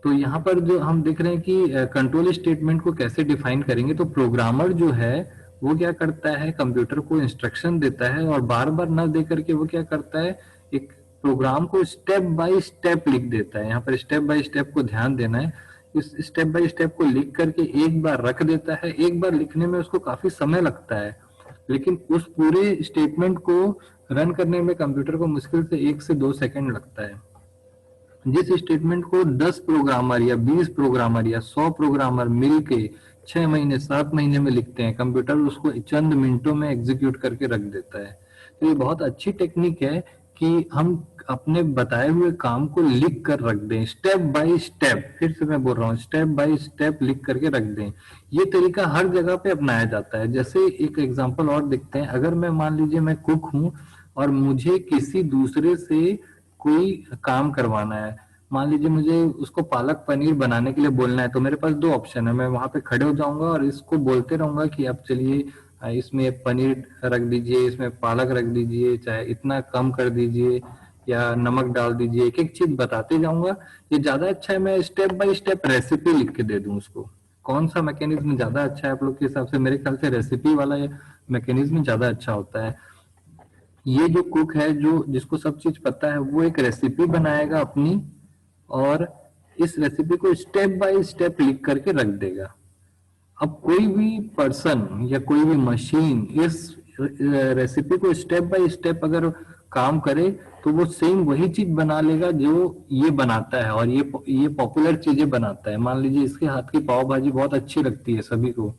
तो यहाँ पर जो हम देख रहे हैं कि कंट्रोल स्टेटमेंट को कैसे डिफाइन करेंगे, तो प्रोग्रामर जो है वो क्या करता है, कंप्यूटर को इंस्ट्रक्शन देता है और बार बार न दे करके वो क्या करता है, एक प्रोग्राम को स्टेप बाय स्टेप लिख देता है। यहाँ पर स्टेप बाय स्टेप को ध्यान देना है। इस स्टेप बाय स्टेप को लिख करके एक बार रख देता है। एक बार लिखने में उसको काफी समय लगता है, लेकिन उस पूरे स्टेटमेंट को रन करने में कंप्यूटर को मुश्किल से 1 से 2 सेकंड लगता है। जिस स्टेटमेंट को 10 प्रोग्रामर या 20 प्रोग्रामर या 100 प्रोग्रामर मिलके 6 महीने 7 महीने में लिखते हैं, कंप्यूटर उसको चंद मिनटों में एग्जीक्यूट करके रख देता है। तो ये बहुत अच्छी टेक्निक है कि हम अपने बताए हुए काम को लिख कर रख दें, स्टेप बाय स्टेप। फिर से मैं बोल रहा हूँ, स्टेप बाय स्टेप लिख करके रख दें। ये तरीका हर जगह पे अपनाया जाता है। जैसे एक एग्जांपल और देखते हैं। अगर मैं मान लीजिए मैं कुक हूँ और मुझे किसी दूसरे से कोई काम करवाना है, मान लीजिए मुझे उसको पालक पनीर बनाने के लिए बोलना है, तो मेरे पास 2 ऑप्शन है। मैं वहां पे खड़े हो जाऊंगा और इसको बोलते रहूंगा कि अब चलिए इसमें पनीर रख दीजिए, इसमें पालक रख दीजिए, चाहे इतना कम कर दीजिए या नमक डाल दीजिए। एक एक चीज बताते जाऊंगा। ये ज्यादा अच्छा है मैं स्टेप बाय स्टेप रेसिपी लिख के दे दूं उसको। कौन सा मैकेनिज्म ज्यादा अच्छा है आप लोग के हिसाब से? मेरे ख्याल से रेसिपी वाला मैकेनिज्म ज्यादा अच्छा होता है। ये जो कुक है, जो जिसको सब चीज पता है, वो एक रेसिपी बनाएगा अपनी, और इस रेसिपी को स्टेप बाय स्टेप लिख करके रख देगा। अब कोई भी पर्सन या कोई भी मशीन इस रेसिपी को स्टेप बाय स्टेप अगर काम करे तो वो सेम वही चीज बना लेगा जो ये बनाता है, और ये पॉपुलर चीजें बनाता है। मान लीजिए इसके हाथ की पाव भाजी बहुत अच्छी लगती है सभी को,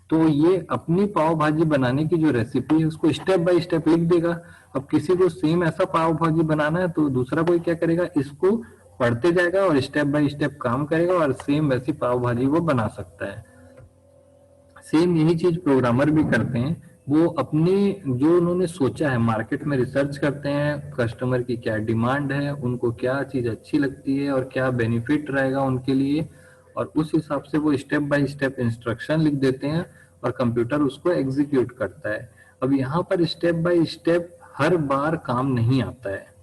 तो ये अपनी पाव भाजी बनाने की जो रेसिपी है उसको स्टेप बाय स्टेप लिख देगा। अब किसी को सेम ऐसा पाव भाजी बनाना है तो दूसरा कोई क्या करेगा, इसको पढ़ते जाएगा और स्टेप बाय स्टेप काम करेगा और सेम वैसी पाव भाजी वो बना सकता है। सेम यही चीज प्रोग्रामर भी करते हैं। वो अपने जो उन्होंने सोचा है, मार्केट में रिसर्च करते हैं, कस्टमर की क्या डिमांड है, उनको क्या चीज अच्छी लगती है और क्या बेनिफिट रहेगा उनके लिए, और उस हिसाब से वो स्टेप बाय स्टेप इंस्ट्रक्शन लिख देते हैं और कंप्यूटर उसको एग्जीक्यूट करता है। अब यहाँ पर स्टेप बाय स्टेप हर बार काम नहीं आता है।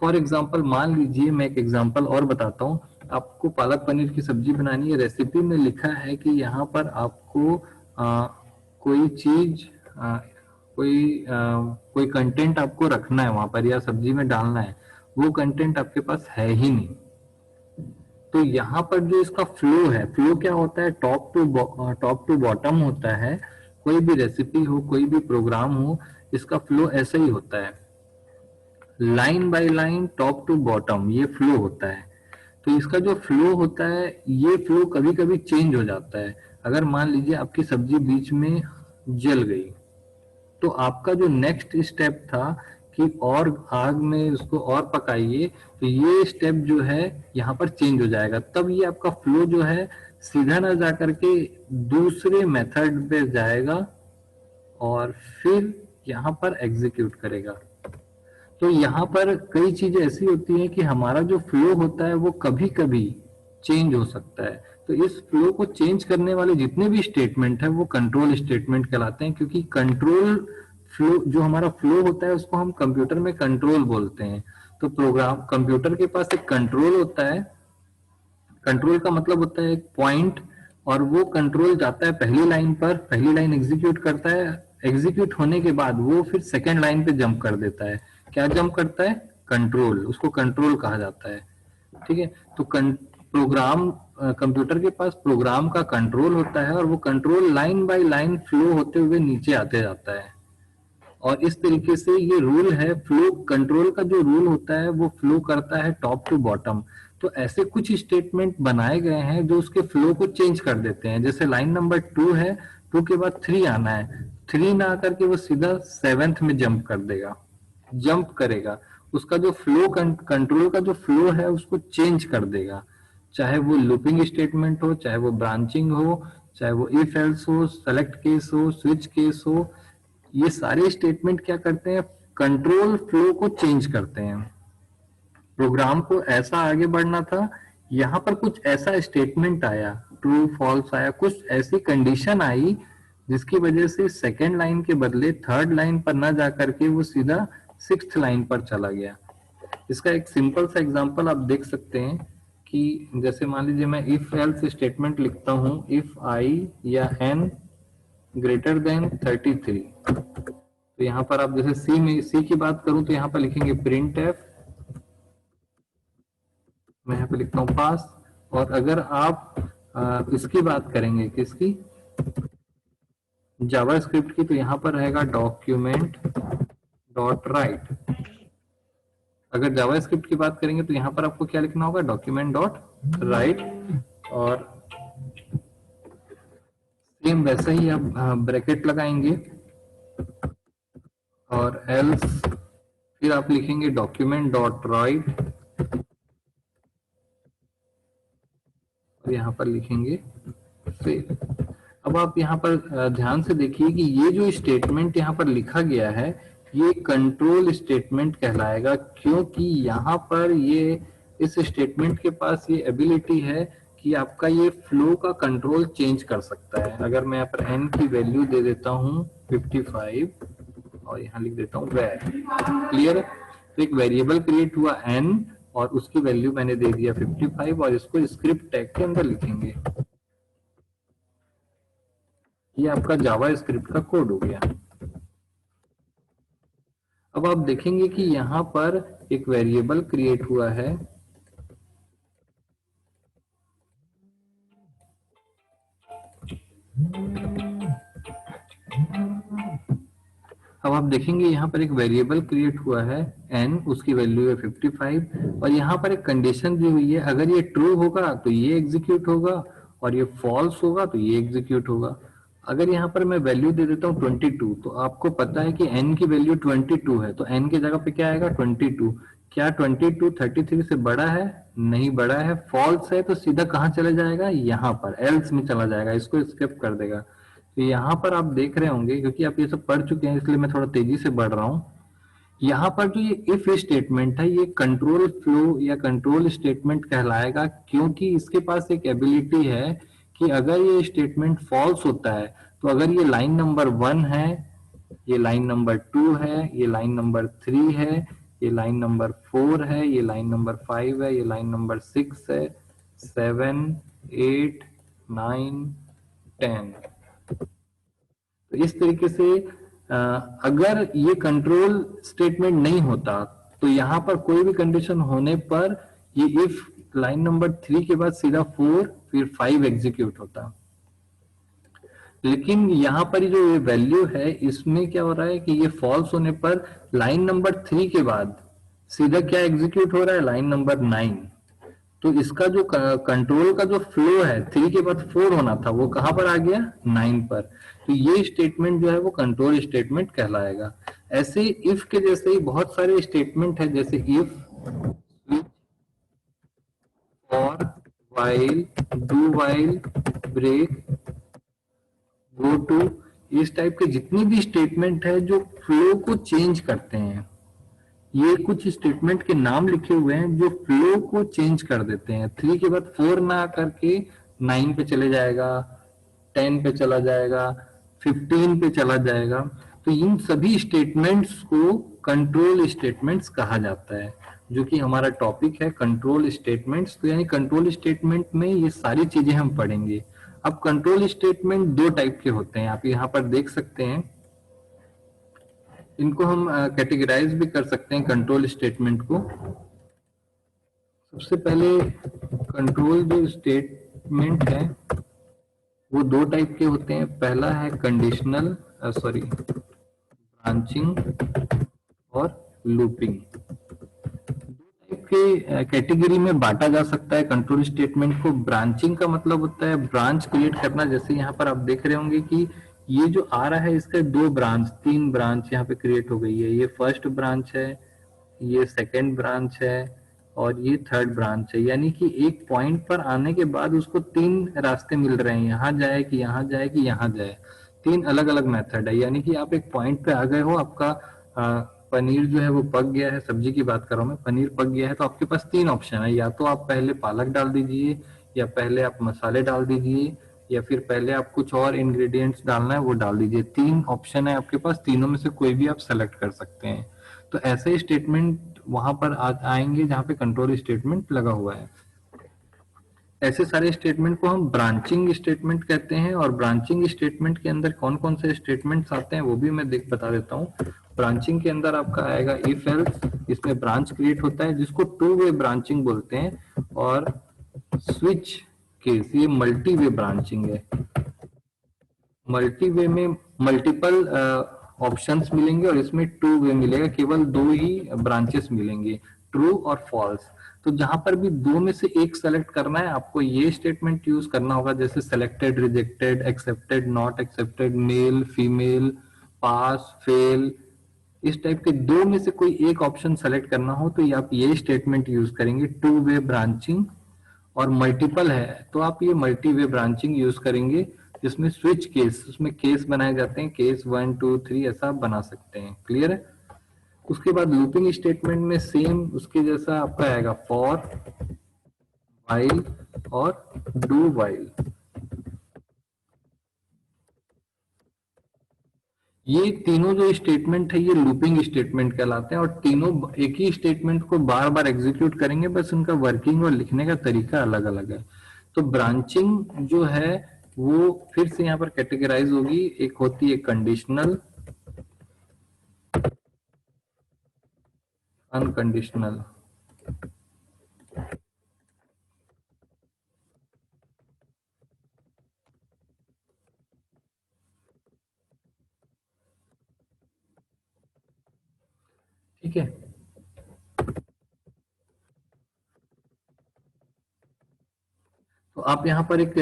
फॉर एग्जाम्पल मान लीजिए, मैं एक एग्जाम्पल और बताता हूँ। आपको पालक पनीर की सब्जी बनानी है, रेसिपी में लिखा है कि यहाँ पर आपको कोई चीज कोई कंटेंट आपको रखना है वहां पर या सब्जी में डालना है, वो कंटेंट आपके पास है ही नहीं। तो यहाँ पर जो इसका फ्लो है, फ्लो क्या होता है, टॉप टू बॉटम होता है। कोई भी रेसिपी हो, कोई भी प्रोग्राम हो, इसका फ्लो ऐसा ही होता है, line by line, top to bottom, ये फ्लो होता है। तो इसका जो फ्लो होता है, ये फ्लो कभी कभी चेंज हो जाता है। अगर मान लीजिए आपकी सब्जी बीच में जल गई, तो आपका जो नेक्स्ट स्टेप था कि और आग में उसको और पकाइए, तो ये स्टेप जो है यहाँ पर चेंज हो जाएगा। तब ये आपका फ्लो जो है सीधा ना जा करके दूसरे मेथड पे जाएगा और फिर यहाँ पर एग्जीक्यूट करेगा। तो यहाँ पर कई चीजें ऐसी होती हैं कि हमारा जो फ्लो होता है वो कभी कभी चेंज हो सकता है। तो इस फ्लो को चेंज करने वाले जितने भी स्टेटमेंट है वो कंट्रोल स्टेटमेंट कहलाते हैं, क्योंकि कंट्रोल फ्लो, जो हमारा फ्लो होता है उसको हम कंप्यूटर में कंट्रोल बोलते हैं। तो प्रोग्राम कंप्यूटर के पास एक कंट्रोल होता है। कंट्रोल का मतलब होता है एक पॉइंट, और वो कंट्रोल जाता है पहली लाइन पर, पहली लाइन एग्जीक्यूट करता है, एग्जीक्यूट होने के बाद वो फिर सेकेंड लाइन पे जंप कर देता है। क्या जंप करता है? कंट्रोल, उसको कंट्रोल कहा जाता है। ठीक है। तो प्रोग्राम, कंप्यूटर के पास प्रोग्राम का कंट्रोल होता है और वो control line by line flow होते हुए नीचे आते जाता है। और इस तरीके से ये रूल है, फ्लो कंट्रोल का जो रूल होता है वो फ्लो करता है टॉप टू बॉटम। तो ऐसे कुछ स्टेटमेंट बनाए गए हैं जो उसके फ्लो को चेंज कर देते हैं। जैसे लाइन नंबर 2 है, 2 के बाद 3 आना है, 3 ना आकर के वो सीधा 7th में जंप कर देगा, जंप करेगा। उसका जो फ्लो, कंट्रोल का जो फ्लो है उसको चेंज कर देगा। चाहे वो लूपिंग स्टेटमेंट हो, चाहे वो ब्रांचिंग हो, चाहे वो इफ एल्स हो, सेलेक्ट केस हो, स्विच केस हो, ये सारे स्टेटमेंट क्या करते हैं, कंट्रोल फ्लो को चेंज करते हैं। प्रोग्राम को ऐसा आगे बढ़ना था, यहाँ पर कुछ ऐसा स्टेटमेंट आया, ट्रू फॉल्स आया, कुछ ऐसी कंडीशन आई जिसकी वजह से सेकेंड लाइन के बदले थर्ड लाइन पर ना जाकर के वो सीधा 6th लाइन पर चला गया। इसका एक सिंपल सा एग्जांपल आप देख सकते हैं कि जैसे मान लीजिए मैं इफ एल्स स्टेटमेंट लिखता हूं, इफ आई या एन ग्रेटर देन 33, तो यहाँ पर आप जैसे सी की बात करूं तो यहाँ पर लिखेंगे प्रिंट एफ, मैं यहाँ पे लिखता हूँ पास। और अगर आप इसकी बात करेंगे, किसकी, जावास्क्रिप्ट की, तो यहाँ पर रहेगा डॉक्यूमेंट डॉट राइट। अगर जावास्क्रिप्ट की बात करेंगे तो यहाँ पर आपको क्या लिखना होगा, डॉक्यूमेंट डॉट राइट। और सेम वैसे ही आप ब्रैकेट लगाएंगे और एल्स फिर आप लिखेंगे डॉक्यूमेंट डॉट राइट और यहाँ पर लिखेंगे सेव। अब आप यहाँ पर ध्यान से देखिए कि ये जो स्टेटमेंट यहाँ पर लिखा गया है ये कंट्रोल स्टेटमेंट कहलाएगा, क्योंकि यहाँ पर ये इस स्टेटमेंट के पास ये एबिलिटी है कि आपका ये फ्लो का कंट्रोल चेंज कर सकता है। अगर मैं यहाँ पर n की वैल्यू दे देता हूँ 55 और यहाँ लिख देता हूँ वैर, क्लियर है। तो एक वेरिएबल क्रिएट हुआ n और उसकी वैल्यू मैंने दे दिया 55 और इसको स्क्रिप्ट टैग के अंदर लिखेंगे। ये आपका जावा स्क्रिप्ट का कोड हो गया। अब आप देखेंगे कि यहाँ पर एक वेरिएबल क्रिएट हुआ है, अब आप देखेंगे यहाँ पर एक वेरिएबल क्रिएट हुआ है n, उसकी वैल्यू है 55 और यहाँ पर एक कंडीशन दी हुई है, अगर ये ट्रू होगा तो ये एग्जीक्यूट होगा और ये फॉल्स होगा तो ये एग्जीक्यूट होगा। अगर यहाँ पर मैं वैल्यू दे देता हूँ 22, तो आपको पता है कि n की वैल्यू 22 है, तो n की जगह पे क्या आएगा 22। क्या 22 33 से बड़ा है? नहीं बड़ा है। फॉल्स है तो सीधा कहाँ चला जाएगा, यहाँ पर एल्स में चला जाएगा, इसको स्किप कर देगा। तो यहाँ पर आप देख रहे होंगे, क्योंकि आप ये सब पढ़ चुके हैं इसलिए मैं थोड़ा तेजी से बढ़ रहा हूँ। यहाँ पर जो ये इफ स्टेटमेंट है ये कंट्रोल फ्लो या कंट्रोल स्टेटमेंट कहलाएगा, क्योंकि इसके पास एक एबिलिटी है कि अगर ये स्टेटमेंट फॉल्स होता है तो अगर ये लाइन नंबर 1 है, ये लाइन नंबर 2 है, ये लाइन नंबर 3 है, ये लाइन नंबर 4 है, ये लाइन नंबर 5 है, ये लाइन नंबर 6 है, 7 8 9 10, तो इस तरीके से अगर ये कंट्रोल स्टेटमेंट नहीं होता तो यहाँ पर कोई भी कंडीशन होने पर ये इफ लाइन नंबर 3 के बाद सीधा 4 फिर 5 एग्जीक्यूट होता। लेकिन यहाँ पर जो ये वैल्यू है इसमें क्या हो रहा है कि ये फॉल्स होने पर लाइन नंबर 3 के बाद सीधा क्या एग्जीक्यूट हो रहा है, लाइन नंबर 9। तो इसका जो कंट्रोल का जो फ्लो है 3 के बाद 4 होना था वो कहां पर आ गया, 9 पर। तो ये स्टेटमेंट जो है वो कंट्रोल स्टेटमेंट कहलाएगा। ऐसे इफ के जैसे ही बहुत सारे स्टेटमेंट है, जैसे if, switch, for, while, do while, break, go to, इस टाइप के जितने भी स्टेटमेंट है जो फ्लो को चेंज करते हैं। ये कुछ स्टेटमेंट के नाम लिखे हुए हैं जो फ्लो को चेंज कर देते हैं। 3 के बाद 4 ना करके 9 पे चले जाएगा, 10 पे चला जाएगा, 15 पे चला जाएगा। तो इन सभी स्टेटमेंट्स को कंट्रोल स्टेटमेंट्स कहा जाता है, जो कि हमारा टॉपिक है कंट्रोल स्टेटमेंट्स। तो यानी कंट्रोल स्टेटमेंट में ये सारी चीजें हम पढ़ेंगे। अब कंट्रोल स्टेटमेंट दो टाइप के होते हैं, आप यहाँ पर देख सकते हैं। इनको हम कैटेगराइज भी कर सकते हैं कंट्रोल स्टेटमेंट को। सबसे पहले कंट्रोल जो स्टेटमेंट है वो दो टाइप के होते हैं। पहला है कंडीशनल ब्रांचिंग और लूपिंग। दो टाइप के कैटेगरी में बांटा जा सकता है कंट्रोल स्टेटमेंट को। ब्रांचिंग का मतलब होता है ब्रांच क्रिएट करना, जैसे यहाँ पर आप देख रहे होंगे कि ये जो आ रहा है इसके 2 ब्रांच 3 ब्रांच यहाँ पे क्रिएट हो गई है। ये फर्स्ट ब्रांच है, ये सेकेंड ब्रांच है और ये थर्ड ब्रांच है। यानी कि एक पॉइंट पर आने के बाद उसको 3 रास्ते मिल रहे हैं, यहाँ जाए कि यहाँ जाए कि यहाँ जाए। 3 अलग अलग मेथड है। यानी कि आप एक पॉइंट पे आ गए हो, आपका पनीर जो है वो पक गया है, सब्जी की बात कर रहा हूँ मैं, पनीर पक गया है, तो आपके पास 3 ऑप्शन है। या तो आप पहले पालक डाल दीजिए, या पहले आप मसाले डाल दीजिए, या फिर पहले आप कुछ और इंग्रेडिएंट्स डालना है वो डाल दीजिए। 3 ऑप्शन है आपके पास, तीनों में से कोई भी आप सेलेक्ट कर सकते हैं। तो ऐसे स्टेटमेंट वहां पर आएंगे जहां पे कंट्रोल स्टेटमेंट लगा हुआ है। ऐसे सारे स्टेटमेंट को हम ब्रांचिंग स्टेटमेंट कहते हैं। और ब्रांचिंग स्टेटमेंट के अंदर कौन कौन से स्टेटमेंट्स आते हैं वो भी मैं बता देता हूँ। ब्रांचिंग के अंदर आपका आएगा इफ एल्स, इसमें ब्रांच क्रिएट होता है जिसको टू वे ब्रांचिंग बोलते हैं। और स्विच केस, ये मल्टी वे ब्रांचिंग है। मल्टी वे में मल्टीपल ऑप्शंस मिलेंगे और इसमें टू वे मिलेगा, केवल दो ही ब्रांचेस मिलेंगे, ट्रू और फॉल्स। तो जहां पर भी दो में से एक सेलेक्ट करना है आपको ये स्टेटमेंट यूज करना होगा, जैसे selected, rejected, accepted, not accepted, male, female, pass, fail. इस टाइप के दो में से कोई एक ऑप्शन सेलेक्ट करना हो तो ये आप ये स्टेटमेंट यूज करेंगे, टू वे ब्रांचिंग। और मल्टीपल है तो आप ये मल्टी वे ब्रांचिंग यूज करेंगे, जिसमें स्विच केस, उसमें केस बनाए जाते हैं, केस 1 2 3 ऐसा आप बना सकते हैं। क्लियर है? उसके बाद लूपिंग स्टेटमेंट में सेम उसके जैसा आपका आएगा फॉर, व्हाइल और डू व्हाइल। ये तीनों जो स्टेटमेंट है ये लूपिंग स्टेटमेंट कहलाते हैं, और तीनों एक ही स्टेटमेंट को बार बार एग्जीक्यूट करेंगे, बस उनका वर्किंग और लिखने का तरीका अलग अलग है। तो ब्रांचिंग जो है वो फिर से यहाँ पर कैटेगराइज होगी, एक होती है कंडीशनल, अनकंडीशनल। ठीक है, तो आप यहाँ पर एक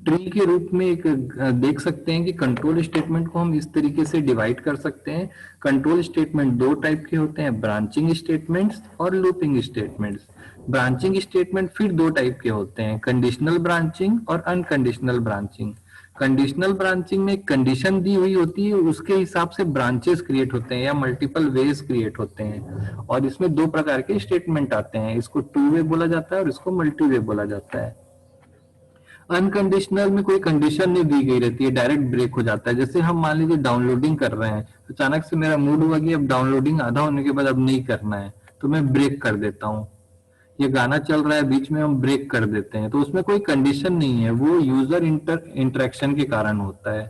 ट्री के रूप में एक देख सकते हैं कि कंट्रोल स्टेटमेंट को हम इस तरीके से डिवाइड कर सकते हैं। कंट्रोल स्टेटमेंट दो टाइप के होते हैं, ब्रांचिंग स्टेटमेंट्स और लूपिंग स्टेटमेंट्स। ब्रांचिंग स्टेटमेंट फिर दो टाइप के होते हैं, कंडीशनल ब्रांचिंग और अनकंडीशनल ब्रांचिंग। कंडीशनल ब्रांचिंग में कंडीशन दी हुई होती है, उसके हिसाब से ब्रांचेस क्रिएट होते हैं या मल्टीपल वेज क्रिएट होते हैं। और इसमें दो प्रकार के स्टेटमेंट आते हैं, इसको टू वे बोला जाता है और इसको मल्टी वे बोला जाता है। अनकंडीशनल में कोई कंडीशन नहीं दी गई रहती है, डायरेक्ट ब्रेक हो जाता है। जैसे हम मान लीजिए डाउनलोडिंग कर रहे हैं, अचानक से मेरा मूड हुआ कि अब डाउनलोडिंग आधा होने के बाद अब नहीं करना है, तो मैं ब्रेक कर देता हूँ। ये गाना चल रहा है बीच में हम ब्रेक कर देते हैं, तो उसमें कोई कंडीशन नहीं है, वो यूजर इंटरेक्शन के कारण होता है।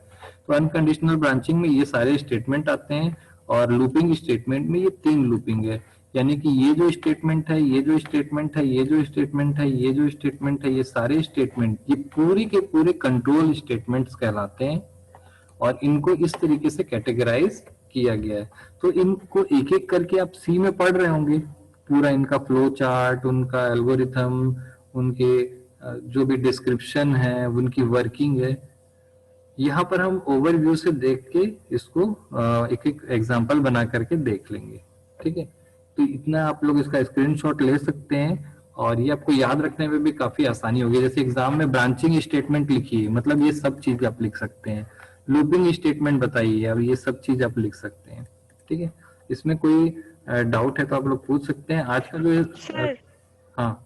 तो अनकंडीशनल ब्रांचिंग में ये सारे स्टेटमेंट आते हैं। और लूपिंग स्टेटमेंट में ये तीन लूपिंग है, यानी कि ये जो स्टेटमेंट है, ये जो स्टेटमेंट है, ये जो स्टेटमेंट है, ये जो स्टेटमेंट है, ये सारे स्टेटमेंट ये पूरी के पूरे कंट्रोल स्टेटमेंट्स कहलाते हैं। और इनको इस तरीके से कैटेगराइज किया गया है। तो इनको एक एक करके आप सी में पढ़ रहे होंगे, पूरा इनका फ्लो चार्ट, उनका एल्गोरिथम, उनके जो भी डिस्क्रिप्शन है, उनकी वर्किंग है। यहाँ पर हम ओवरव्यू से देख के इसको एक एक एग्जांपल बना करके देख लेंगे। ठीक है, तो इतना आप लोग इसका स्क्रीनशॉट ले सकते हैं और ये आपको याद रखने में भी काफी आसानी होगी। जैसे एग्जाम में ब्रांचिंग स्टेटमेंट लिखिए, मतलब ये सब चीज आप लिख सकते हैं। लूपिंग स्टेटमेंट बताइए, अब ये सब चीज आप लिख सकते हैं। ठीक है, इसमें कोई डाउट है तो आप लोग पूछ सकते हैं। आज का जो सर हाँ